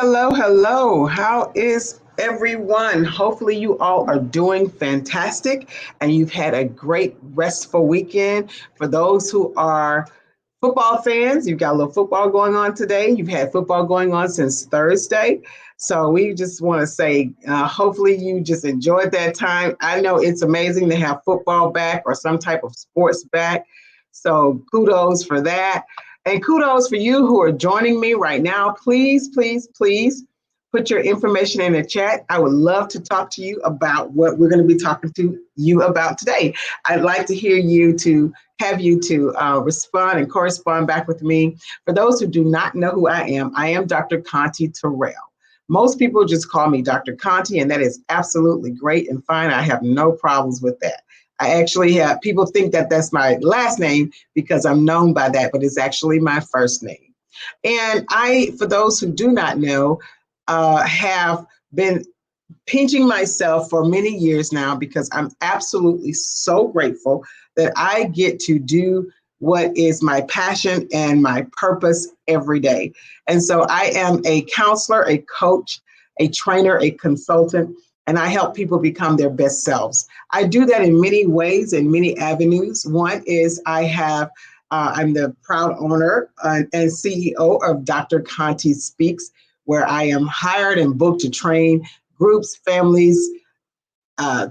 Hello, hello. How is everyone? Hopefully, you all are doing fantastic and you've had a great, restful weekend. For those who are football fans, you've got a little football going on today. You've had football going on since Thursday. So, we just want to say, hopefully, you just enjoyed that time. I know it's amazing to have football back or some type of sports back. So, kudos for that. And kudos for you who are joining me right now. Please, please, please put your information in the chat. I would love to talk to you about what we're going to be talking to you about today. I'd like to hear you to have you to respond and correspond back with me. For those who do not know who I am Dr. Conte Terrell. Most people just call me Dr. Conte, and that is absolutely great and fine. I have no problems with that. I actually have people think that that's my last name because I'm known by that, but it's actually my first name. And I, for those who do not know, have been pinching myself for many years now because I'm absolutely so grateful that I get to do what is my passion and my purpose every day. And so I am a counselor, a coach, a trainer, a consultant, and I help people become their best selves. I do that in many ways, in many avenues. One is I'm the proud owner and CEO of Dr. Conte Speaks, where I am hired and booked to train groups, families,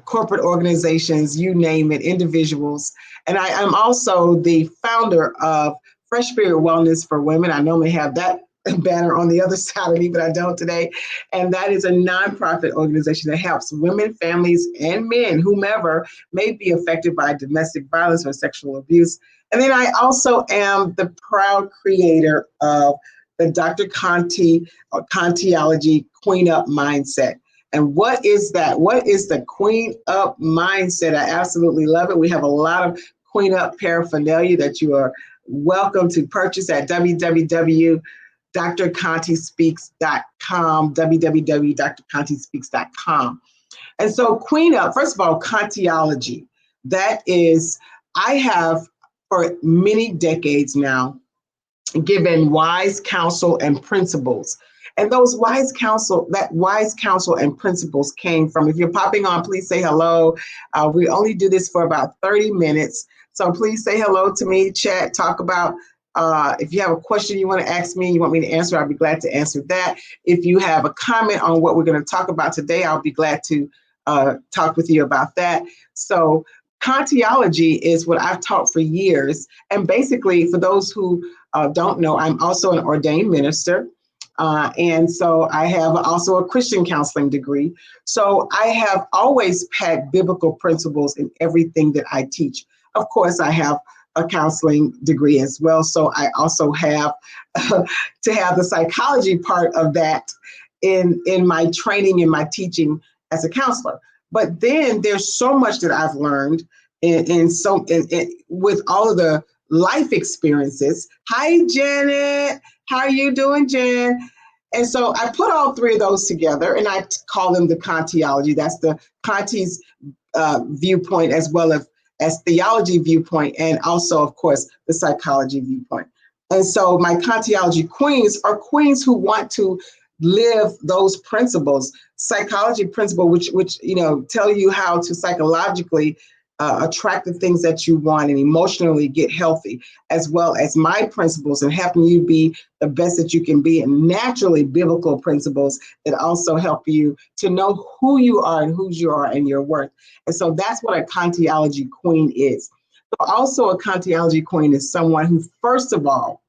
corporate organizations, you name it, individuals. And I am also the founder of Fresh Spirit Wellness for Women. I normally have that banner on the other side of me, but I don't today. And that is a nonprofit organization that helps women, families, and men, whomever may be affected by domestic violence or sexual abuse. And then I also am the proud creator of the Dr. Conte or Conteology Queen Up Mindset. And what is that? What is the Queen Up Mindset? I absolutely love it. We have a lot of Queen Up paraphernalia that you are welcome to purchase at www.drcontespeaks.com, www.drcontespeaks.com. And so Queen Up, first of all, Conteology, that is, I have for many decades now given wise counsel and principles. And those wise counsel and principles came from, if you're popping on, please say hello. We only do this for about 30 minutes. So please say hello to me, chat, talk about, if you have a question you want to ask me, you want me to answer, I'll be glad to answer that. If you have a comment on what we're going to talk about today, I'll be glad to talk with you about that. So Conteology is what I've taught for years. And basically, for those who don't know, I'm also an ordained minister. And so I have also a Christian counseling degree. So I have always had biblical principles in everything that I teach. Of course, I have a counseling degree as well. So I also have to have the psychology part of that in my training and my teaching as a counselor. But then there's so much that I've learned with all of the life experiences. Hi, Janet. How are you doing, Jen? And so I put all three of those together and I call them the Conteology. That's the Conte's viewpoint as well as theology viewpoint, and also, of course, the psychology viewpoint. And so my Conteology queens are queens who want to live those principles, psychology principle, which tell you how to psychologically attract the things that you want and emotionally get healthy, as well as my principles and helping you be the best that you can be, and naturally biblical principles that also help you to know who you are and whose you are and your worth. And so that's what a Conteology queen is. So also a Conteology queen is someone who, first of all,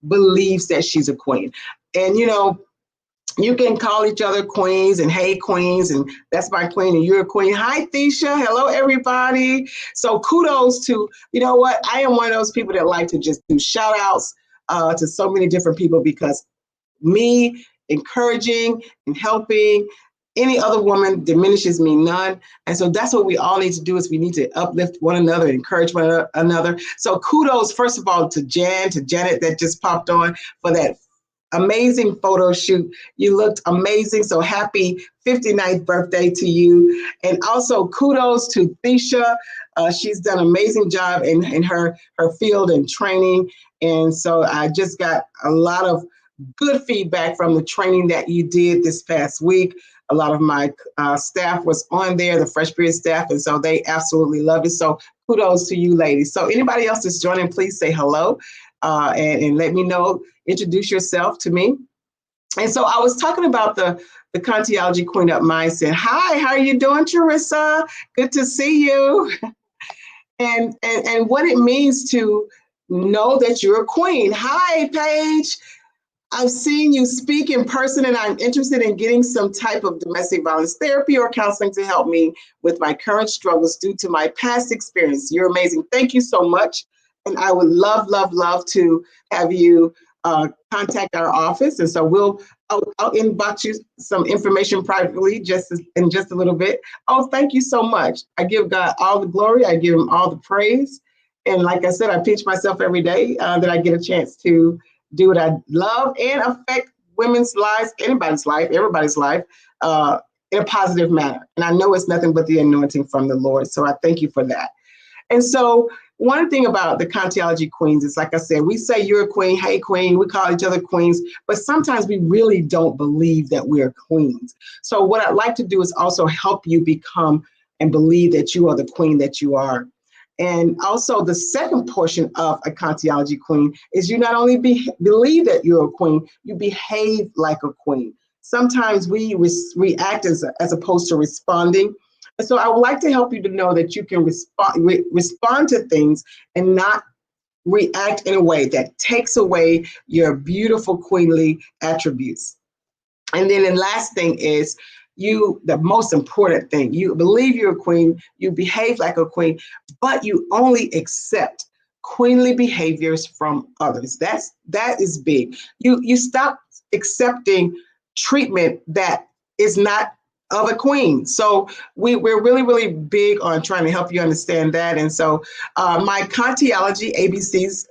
believes that she's a queen. And you can call each other queens and hey queens, and that's my queen and you're a queen. Hi, Thisha. Hello, everybody. So kudos to, I am one of those people that like to just do shout outs to so many different people, because me encouraging and helping any other woman diminishes me none. And so that's what we all need to do, is we need to uplift one another, encourage one another. So kudos, first of all, to Janet that just popped on for that amazing photo shoot. You looked amazing. So happy 59th birthday to you. And also kudos to Thisha. She's done an amazing job in her field and training. And so I just got a lot of good feedback from the training that you did this past week. A lot of my staff was on there, the fresh period staff, and so they absolutely loved it. So kudos to you, ladies. So anybody else that's joining, please say hello and let me know. Introduce yourself to me. And so I was talking about the Conteology Queen Up mindset. Hi, how are you doing, Teresa? Good to see you. And what it means to know that you're a queen. Hi, Paige. I've seen you speak in person, and I'm interested in getting some type of domestic violence therapy or counseling to help me with my current struggles due to my past experience. You're amazing. Thank you so much. And I would love, love, love to have you contact our office. And so I'll inbox you some information privately in just a little bit. Oh, thank you so much. I give God all the glory. I give him all the praise. And like I said, I pinch myself every day that I get a chance to do what I love and affect women's lives, anybody's life, everybody's life in a positive manner. And I know it's nothing but the anointing from the Lord. So I thank you for that. And so one thing about the Conteology Queens is, like I said, we say you're a queen, hey queen, we call each other queens, but sometimes we really don't believe that we're queens. So what I'd like to do is also help you become and believe that you are the queen that you are. And also the second portion of a Conteology Queen is you not only believe that you're a queen, you behave like a queen. Sometimes we react as opposed to responding. And so I would like to help you to know that you can respond to things and not react in a way that takes away your beautiful queenly attributes. And then the last thing is the most important thing, you believe you're a queen, you behave like a queen, but you only accept queenly behaviors from others. That is big. You stop accepting treatment that is not of a queen. So we're really, really big on trying to help you understand that. And so my Conteology ABCs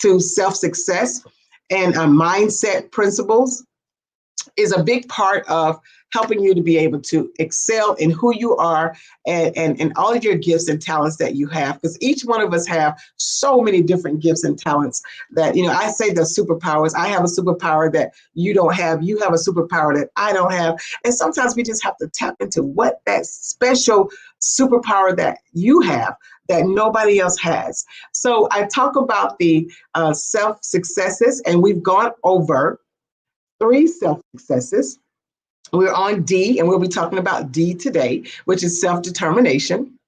to self-success and mindset principles is a big part of helping you to be able to excel in who you are and all of your gifts and talents that you have, because each one of us have so many different gifts and talents that, I say the superpowers. I have a superpower that you don't have. You have a superpower that I don't have. And sometimes we just have to tap into what that special superpower that you have that nobody else has. So I talk about the self-successes, and we've gone over 3 self-successes. We're on D, and we'll be talking about D today, which is self-determination.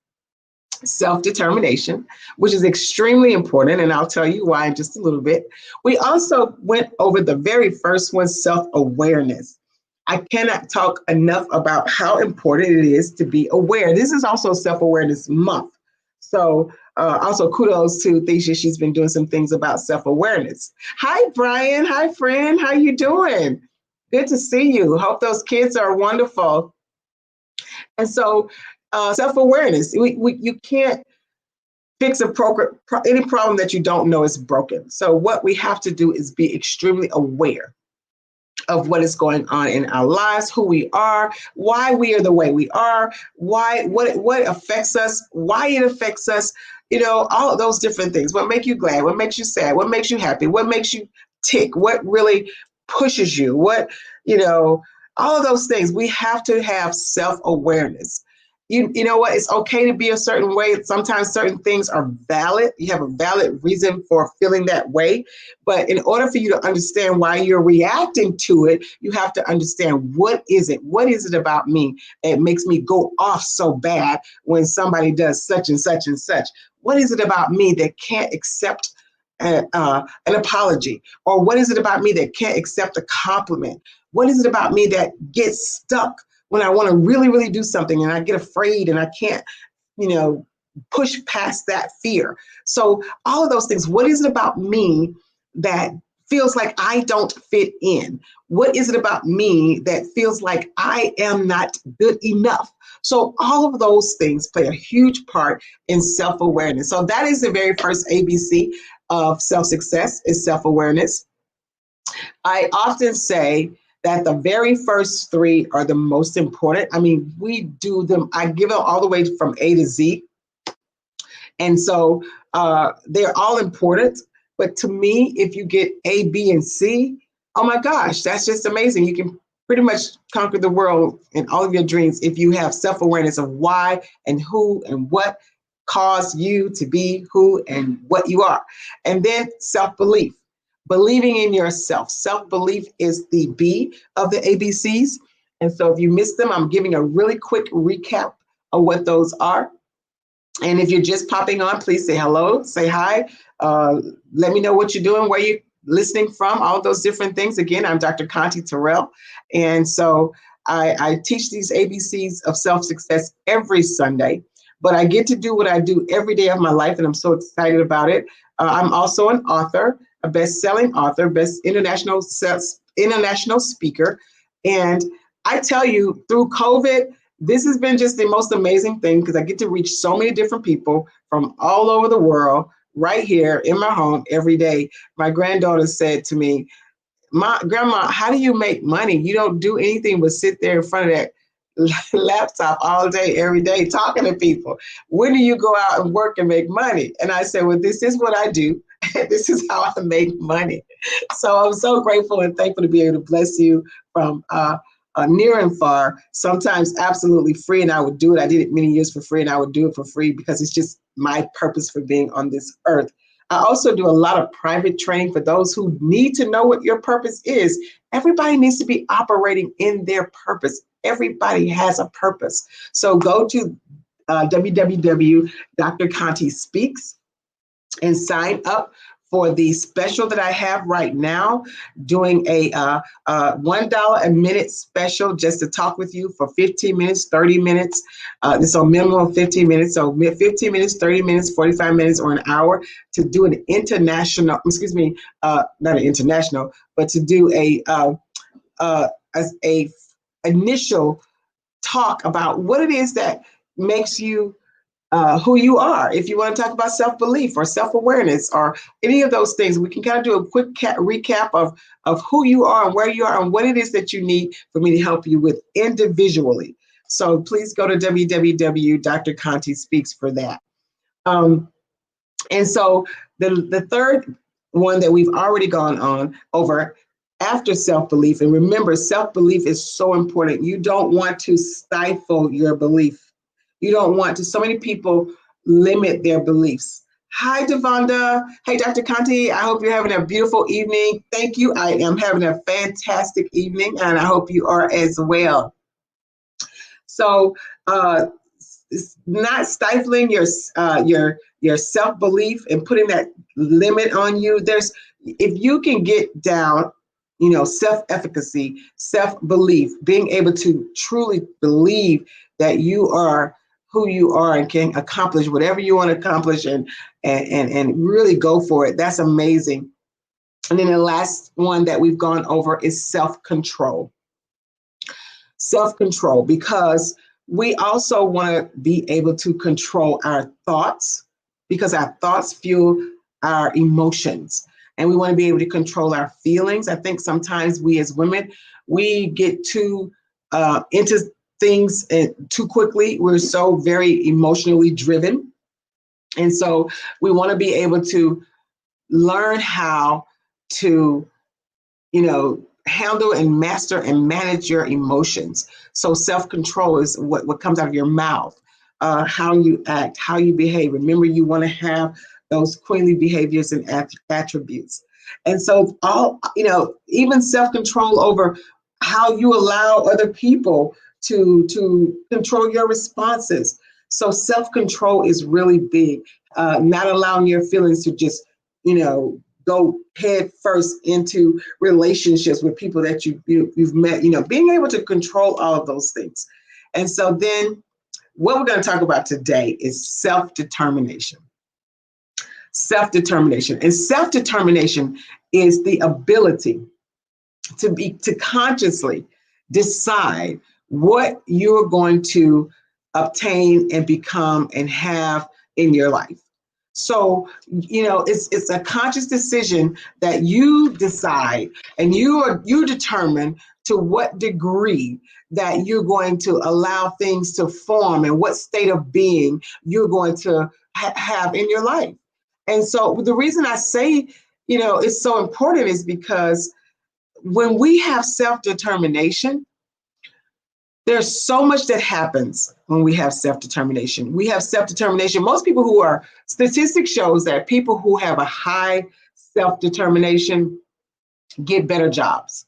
Self-determination, which is extremely important, and I'll tell you why in just a little bit. We also went over the very first one, self-awareness. I cannot talk enough about how important it is to be aware. This is also Self-Awareness Month. So also kudos to Thesia. She's been doing some things about self-awareness. Hi, Brian. Hi, friend. How you doing? Good to see you. Hope those kids are wonderful. And so self-awareness, you can't fix any problem that you don't know is broken. So what we have to do is be extremely aware of what is going on in our lives, who we are, why we are the way we are, what affects us, why it affects us, all of those different things. What makes you glad, what makes you sad, what makes you happy, what makes you tick, what really pushes you, all of those things. We have to have self-awareness. You know what? It's okay to be a certain way. Sometimes certain things are valid. You have a valid reason for feeling that way. But in order for you to understand why you're reacting to it, you have to understand what is it? What is it about me that makes me go off so bad when somebody does such and such and such? What is it about me that can't accept an apology? Or what is it about me that can't accept a compliment? What is it about me that gets stuck when I want to really, really do something and I get afraid and I can't, push past that fear? So all of those things, what is it about me that feels like I don't fit in? What is it about me that feels like I am not good enough? So all of those things play a huge part in self-awareness. So that is the very first ABC of self-success, is self-awareness. I often say that the very first 3 are the most important. I mean, we do them, I give them all the way from A to Z. And so they're all important. But to me, if you get A, B, and C, Oh my gosh, that's just amazing. You can pretty much conquer the world and all of your dreams if you have self awareness of why and who and what caused you to be who and what you are. And then self belief, believing in yourself. Self belief is the B of the ABCs. And so if you missed them, I'm giving a really quick recap of what those are. And if you're just popping on, please say hello, say hi. Uh, Let me know what you're doing, where you're listening from, all those different things. Again, I'm Dr. Conte Terrell. And so I teach these ABCs of self success every Sunday, but I get to do what I do every day of my life, and I'm so excited about it. I'm also an author, a best selling author, best international speaker. And I tell you, through COVID, this has been just the most amazing thing because I get to reach so many different people from all over the world right here in my home every day. My granddaughter said to me, "My grandma, how do you make money? You don't do anything but sit there in front of that laptop all day, every day, talking to people. When do you go out and work and make money?" And I said, "Well, this is what I do. This is how I make money." So I'm so grateful and thankful to be able to bless you from near and far, sometimes absolutely free. And I would do it. I did it many years for free, and I would do it for free because it's just my purpose for being on this earth. I also do a lot of private training for those who need to know what your purpose is. Everybody needs to be operating in their purpose. Everybody has a purpose. So go to www.drconte speaks and sign up for the special that I have right now, doing a $1 a minute special just to talk with you for 15 minutes, 30 minutes. It's a minimum of 15 minutes. So 15 minutes, 30 minutes, 45 minutes, or an hour to do an international, excuse me, not an international, but to do a initial talk about what it is that makes you who you are. If you want to talk about self-belief or self-awareness or any of those things, we can kind of do a quick recap of who you are and where you are and what it is that you need for me to help you with individually. So please go to www.drconte speaks for that. Um, and so the third one that we've already gone on over after self-belief, and remember, self-belief is so important. You don't want to stifle your belief. You don't want to, so many people limit their beliefs. Hi, Devonda. Hey, Dr. Conte. I hope you're having a beautiful evening. Thank you. I am having a fantastic evening, and I hope you are as well. So, not stifling your self belief and putting that limit on you. There's if you can get down, self efficacy, self belief, being able to truly believe that you are who you are and can accomplish whatever you want to accomplish and really go for it. That's amazing. And then the last one that we've gone over is self control. Self control, because we also want to be able to control our thoughts because our thoughts fuel our emotions, and we want to be able to control our feelings. I think sometimes we as women, we get too into things too quickly. We're so very emotionally driven. And so we want to be able to learn how to handle and master and manage your emotions. So self-control is what comes out of your mouth, how you act, how you behave. Remember, you want to have those queenly behaviors and attributes. And so even self-control over how you allow other people to control your responses. So self-control is really big. Not allowing your feelings to just, go head first into relationships with people that you've met, being able to control all of those things. And so then what we're going to talk about today is self-determination. Self-determination. And self-determination is the ability to consciously decide what you're going to obtain and become and have in your life. So, it's a conscious decision that you decide and you determine to what degree that you're going to allow things to form and what state of being you're going to have in your life. And so the reason I say, it's so important is because when we have self-determination, there's so much that happens when we have self-determination. We have self-determination. Most people who are, statistics shows that people who have a high self-determination get better jobs.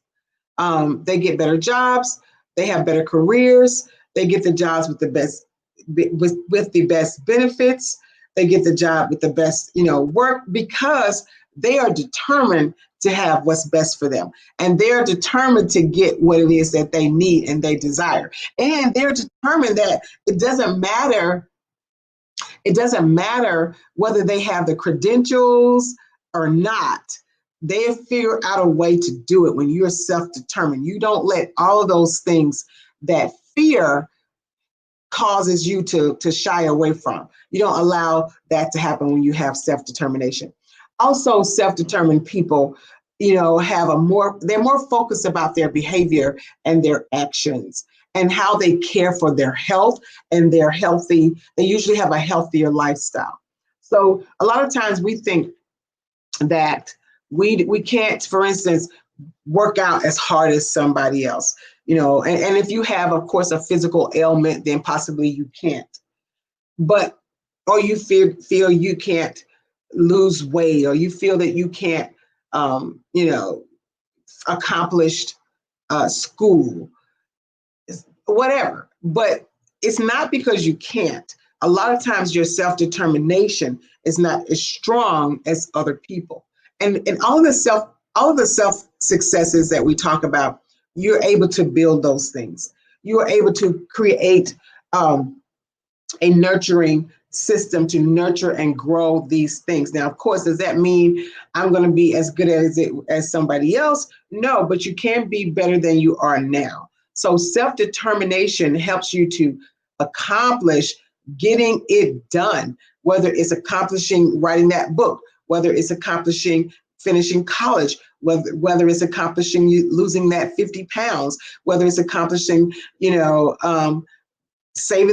They get better jobs. They have better careers. They get the jobs with the best, with the best benefits. They get the job with the best, work, because they are determined to have what's best for them, and they're determined to get what it is that they need and they desire, and they're determined that it doesn't matter. It doesn't matter whether they have the credentials or not. They figure out a way to do it when you're self-determined. You don't let all of those things that fear causes you to shy away from. You don't allow that to happen when you have self-determination. Also, self-determined people, they're more focused about their behavior and their actions and how they care for their health, and they usually have a healthier lifestyle. So a lot of times we think that we can't, for instance, work out as hard as somebody else, and if you have, of course, a physical ailment, then possibly you can't. But, or you feel you can't lose weight, or you feel that you can't, accomplish school, whatever. But it's not because you can't. A lot of times your self-determination is not as strong as other people. And all the self successes that we talk about, you're able to build those things. You are able to create a nurturing system to nurture and grow these things. Now, of course, does that mean I'm going to be as good as somebody else? No, but you can be better than you are now. So self-determination helps you to accomplish getting it done, whether it's accomplishing writing that book, whether it's accomplishing finishing college, whether it's accomplishing you losing that 50 pounds, whether it's accomplishing, saving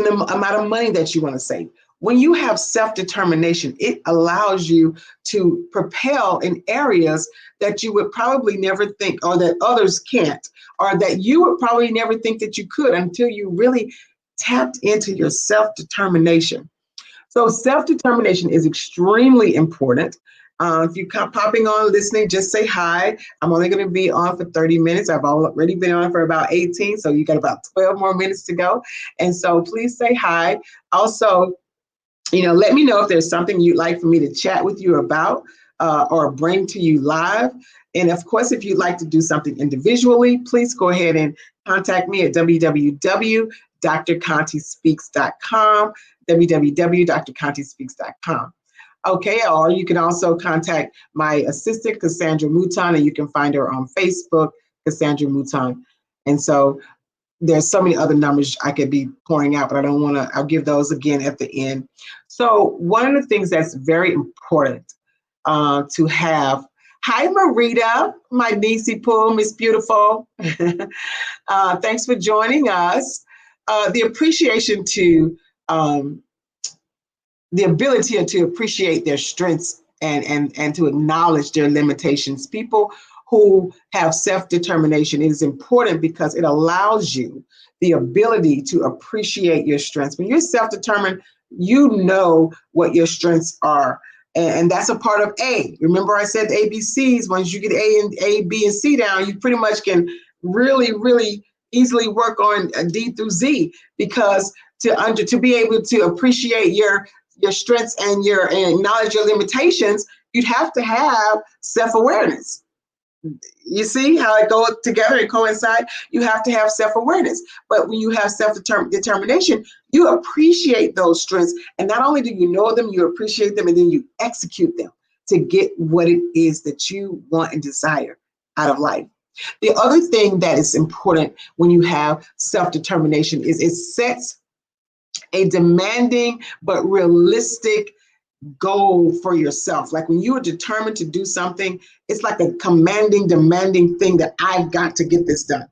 the amount of money that you want to save. When you have self-determination, it allows you to propel in areas that you would probably never think, or that others can't, or that you would probably never think that you could until you really tapped into your self-determination. So self-determination is extremely important. If you come popping on listening, just say hi. I'm only going to be on for 30 minutes. I've already been on for about 18, so you got about 12 more minutes to go. And so please say hi. Also, let me know if there's something you'd like for me to chat with you about or bring to you live. And of course, if you'd like to do something individually, please go ahead and contact me at www.drcontespeaks.com, www.drcontespeaks.com. Okay, or you can also contact my assistant, Cassandra Mouton, and you can find her on Facebook, Cassandra Mouton. And so there's so many other numbers I could be pouring out, but I don't want to, I'll give those again at the end. So one of the things that's very important to have, hi Marita, my niecey poo, Miss Beautiful. Thanks for joining us. The appreciation to, the ability to appreciate their strengths and to acknowledge their limitations. People who have self-determination, it is important because it allows you the ability to appreciate your strengths. When you're self-determined, you know what your strengths are. And that's a part of A. Remember I said the ABCs, once you get A, B, and C down, you pretty much can really, really easily work on D through Z, because to be able to appreciate your strengths and acknowledge your limitations, you'd have to have self-awareness. You see how it goes together and coincide? You have to have self-awareness. But when you have self-determination, you appreciate those strengths. And not only do you know them, you appreciate them, and then you execute them to get what it is that you want and desire out of life. The other thing that is important when you have self-determination is it sets a demanding but realistic goal for yourself. Like when you are determined to do something, it's like a demanding thing that I've got to get this done.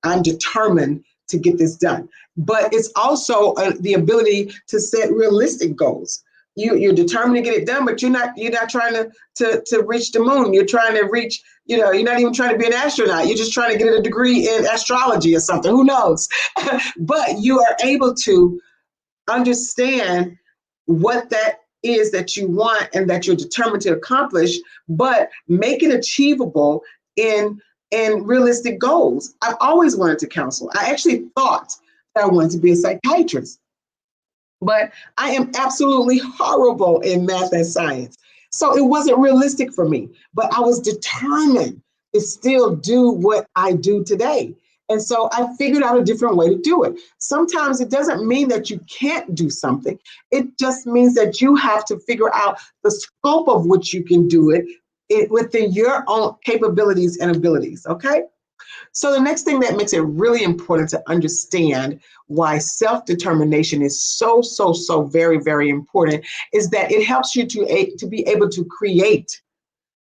I'm determined to get this done. But it's also the ability to set realistic goals. you're determined to get it done, but you're not trying to reach the moon. You're trying to reach, you're not even trying to be an astronaut. You're just trying to get a degree in astrology or something. Who knows? But you are able to understand what that is that you want and that you're determined to accomplish, but make it achievable in realistic goals. I've always wanted to counsel. I actually thought that I wanted to be a psychiatrist, but I am absolutely horrible in math and science. So it wasn't realistic for me, but I was determined to still do what I do today. And so I figured out a different way to do it. Sometimes it doesn't mean that you can't do something. It just means that you have to figure out the scope of which you can do it within your own capabilities and abilities. Okay. So the next thing that makes it really important to understand why self-determination is so very, very important is that it helps you to be able to create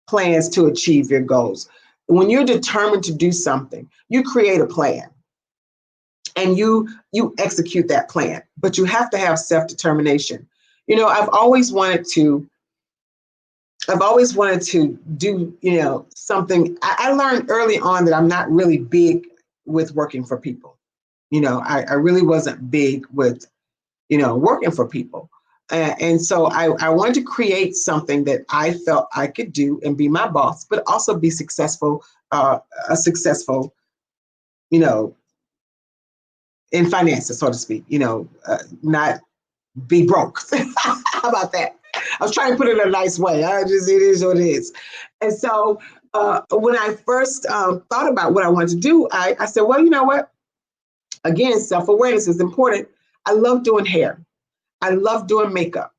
plans to achieve your goals. When you're determined to do something, you create a plan and you execute that plan, but you have to have self-determination. I've always wanted to do, something. I learned early on that I'm not really big with working for people. I really wasn't big with, working for people. And so I wanted to create something that I felt I could do and be my boss, but also be successful, a successful, you know, in finances, so to speak, not be broke. How about that? I was trying to put it in a nice way. It is what it is. And so when I first thought about what I wanted to do, I said, well, you know what? Again, self-awareness is important. I love doing hair. I love doing makeup.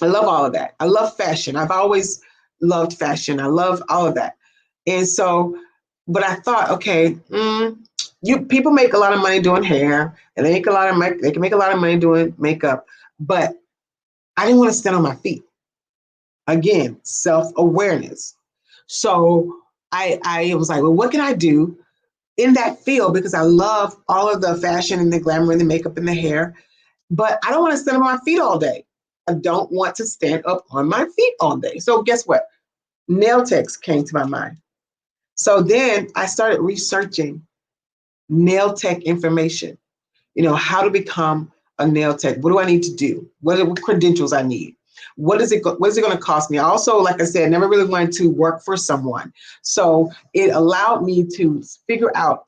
I love all of that. I love fashion. I've always loved fashion. I love all of that. And so, but I thought, okay, people make a lot of money doing hair, and they can make a lot of money doing makeup, but I didn't want to stand on my feet. Again, self-awareness. So I was like, well, what can I do in that field? Because I love all of the fashion and the glamour and the makeup and the hair, but I don't want to stand on my feet all day. I don't want to stand up on my feet all day. So guess what? Nail techs came to my mind. So then I started researching nail tech information, how to become a nail tech. What do I need to do? What credentials I need? What is it going to cost me? I also, like I said, never really wanted to work for someone. So it allowed me to figure out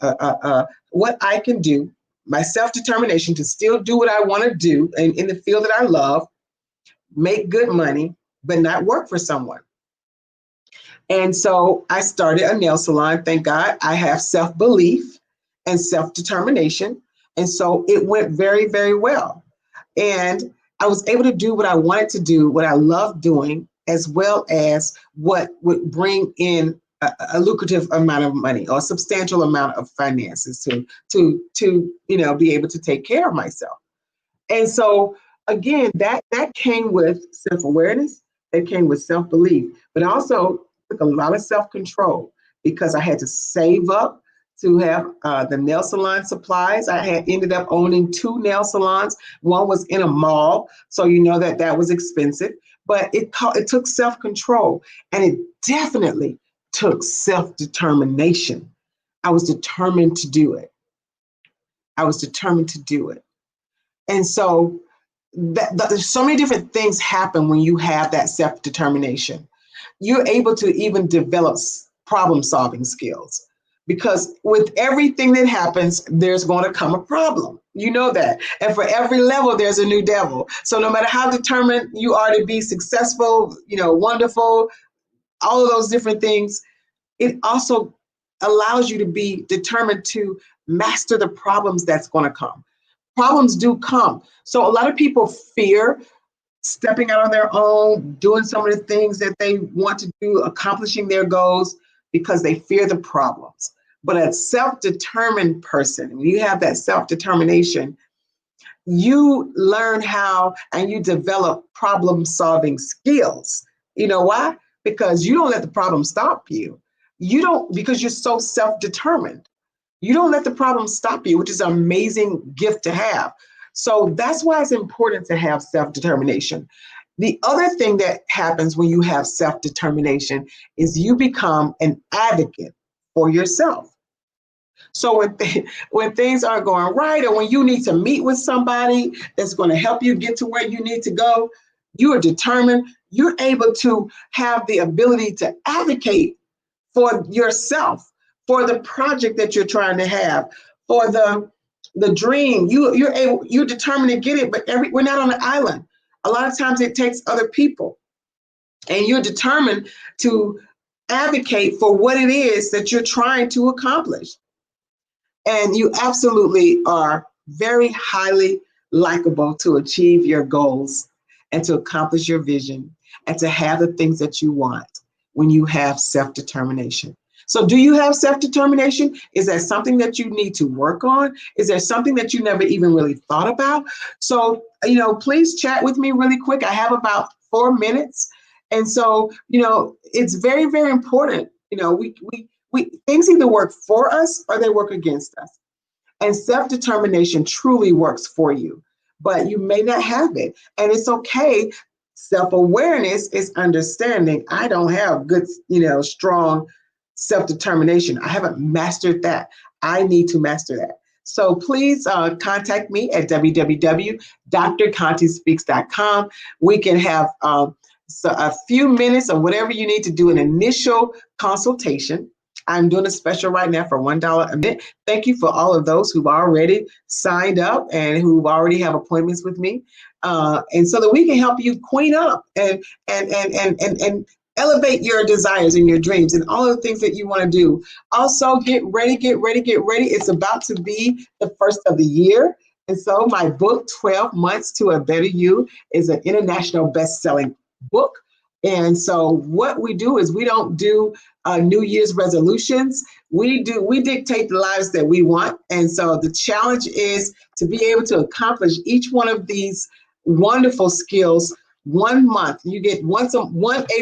what I can do, my self-determination to still do what I want to do in the field that I love, make good money, but not work for someone. And so I started a nail salon. Thank God I have self-belief and self-determination. And so it went very, very well. And I was able to do what I wanted to do, what I loved doing, as well as what would bring in a lucrative amount of money or a substantial amount of finances to be able to take care of myself. And so again, that came with self-awareness, that came with self-belief, but also took a lot of self-control because I had to save up to have the nail salon supplies. I had ended up owning 2 nail salons. One was in a mall, so that was expensive, but it took self-control, and it definitely took self-determination. I was determined to do it. I was determined to do it. And so there's so many different things happen when you have that self-determination. You're able to even develop problem-solving skills, because with everything that happens, there's going to come a problem. You know that. And for every level, there's a new devil. So no matter how determined you are to be successful, wonderful, all of those different things, it also allows you to be determined to master the problems that's going to come. Problems do come. So a lot of people fear stepping out on their own, doing some of the things that they want to do, accomplishing their goals, because they fear the problems. But a self-determined person, when you have that self-determination, you learn how and you develop problem-solving skills. You know why? Because you don't let the problem stop you. Because you're so self-determined. You don't let the problem stop you, which is an amazing gift to have. So that's why it's important to have self-determination. The other thing that happens when you have self-determination is you become an advocate for yourself. So when things aren't going right, or when you need to meet with somebody that's going to help you get to where you need to go, you are determined. You're able to have the ability to advocate for yourself, for the project that you're trying to have, for the dream. You're determined to get it, but we're not on an island. A lot of times it takes other people, and you're determined to advocate for what it is that you're trying to accomplish. And you absolutely are very highly likable to achieve your goals and to accomplish your vision and to have the things that you want when you have self-determination. So do you have self-determination? Is that something that you need to work on? Is there something that you never even really thought about? So, please chat with me really quick. I have about 4 minutes. And so, it's very, very important. We things either work for us or they work against us. And self-determination truly works for you, but you may not have it. And it's okay. Self-awareness is understanding I don't have good, strong self-determination. I haven't mastered that. I need to master that. So please contact me at www.drcontespeaks.com. We can have a few minutes or whatever you need to do an initial consultation. I'm doing a special right now for $1 a minute. Thank you for all of those who've already signed up and who already have appointments with me, and so that we can help you queen up and elevate your desires and your dreams and all of the things that you want to do. Also, get ready, get ready, get ready. It's about to be the first of the year. And so my book, 12 Months to a Better You, is an international best-selling book. And so what we do is we don't do New Year's resolutions. We dictate the lives that we want. And so the challenge is to be able to accomplish each one of these wonderful skills 1 month. You get one a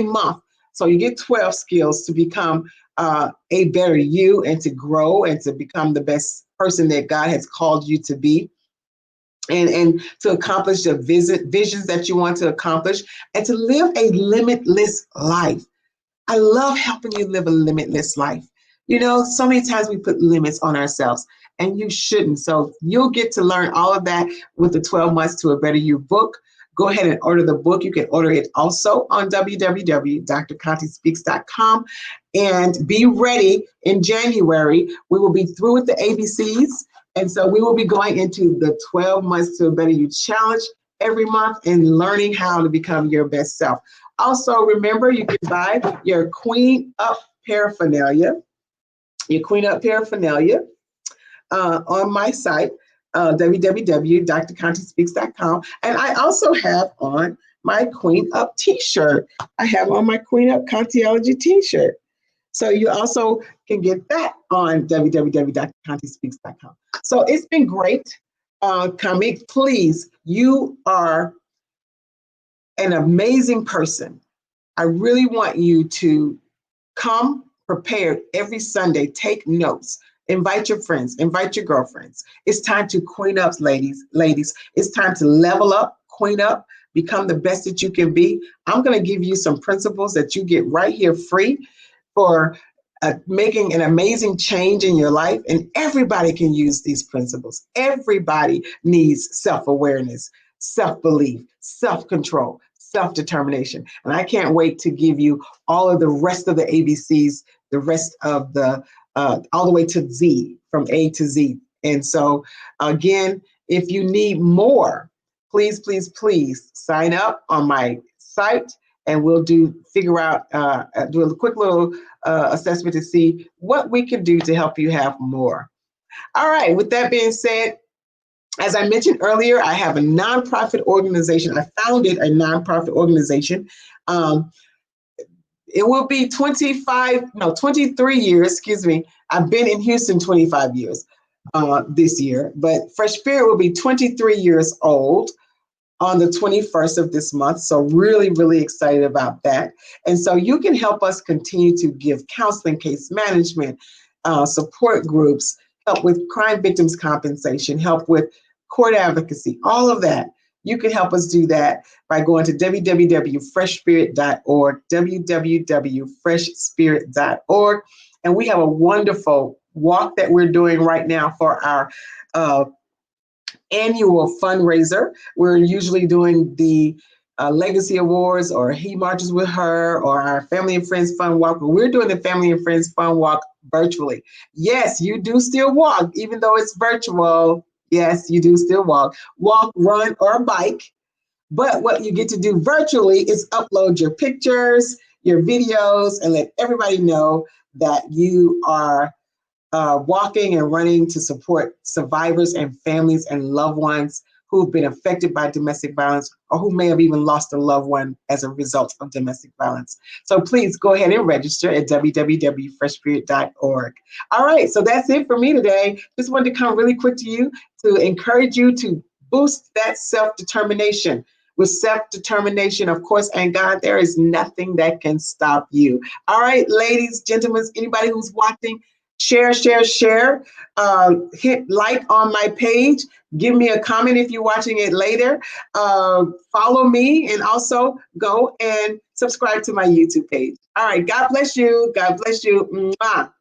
month. So you get 12 skills to become a better you and to grow and to become the best person that God has called you to be. And to accomplish the visions that you want to accomplish and to live a limitless life. I love helping you live a limitless life. So many times we put limits on ourselves and you shouldn't. So you'll get to learn all of that with the 12 Months to a Better You book. Go ahead and order the book. You can order it also on www.drcontespeaks.com. And be ready in January. We will be through with the ABCs. And so we will be going into the 12 Months to a Better You challenge every month and learning how to become your best self. Also, remember, you can buy your Queen Up paraphernalia, on my site, www.drcontespeaks.com. And I also have on my Queen Up t-shirt. I have on my Queen Up Conteology t-shirt. So you also can get that on www.contespeaks.com. So it's been great coming. Please, you are an amazing person. I really want you to come prepared every Sunday. Take notes. Invite your friends. Invite your girlfriends. It's time to queen up, ladies. It's time to level up, queen up, become the best that you can be. I'm going to give you some principles that you get right here free for making an amazing change in your life. And everybody can use these principles. Everybody needs self-awareness, self-belief, self-control, self-determination. And I can't wait to give you all of the rest of the ABCs, the rest of the, all the way to Z, from A to Z. And so again, if you need more, please, please, please sign up on my site and we'll do a quick little assessment to see what we can do to help you have more. All right, with that being said, as I mentioned earlier, I have a nonprofit organization. I founded a nonprofit organization. It will be 23 years, excuse me. I've been in Houston 25 years this year, but Fresh Spirit will be 23 years old on the 21st of this month. So really, really excited about that. And so you can help us continue to give counseling, case management, support groups, help with crime victims compensation, help with court advocacy, all of that. you can help us do that by going to www.freshspirit.org, www.freshspirit.org. And we have a wonderful walk that we're doing right now for our uh, annual fundraiser. We're usually doing the Legacy Awards or He Marches with Her or our Family and Friends Fun Walk. But we're doing the Family and Friends Fun Walk virtually. Yes, you do still walk, even though it's virtual. Yes, you do still walk, run, or bike. But what you get to do virtually is upload your pictures, your videos, and let everybody know that you are walking and running to support survivors and families and loved ones who've been affected by domestic violence or who may have even lost a loved one as a result of domestic violence. So please go ahead and register at www.freshspirit.org. All right, so that's it for me today. Just wanted to come really quick to you to encourage you to boost that self-determination. With self-determination, of course, and God, there is nothing that can stop you. All right, ladies, gentlemen, anybody who's watching, share, share, share. Hit like on my page. Give me a comment if you're watching it later. Follow me and also go and subscribe to my YouTube page. All right. God bless you. God bless you. Mwah.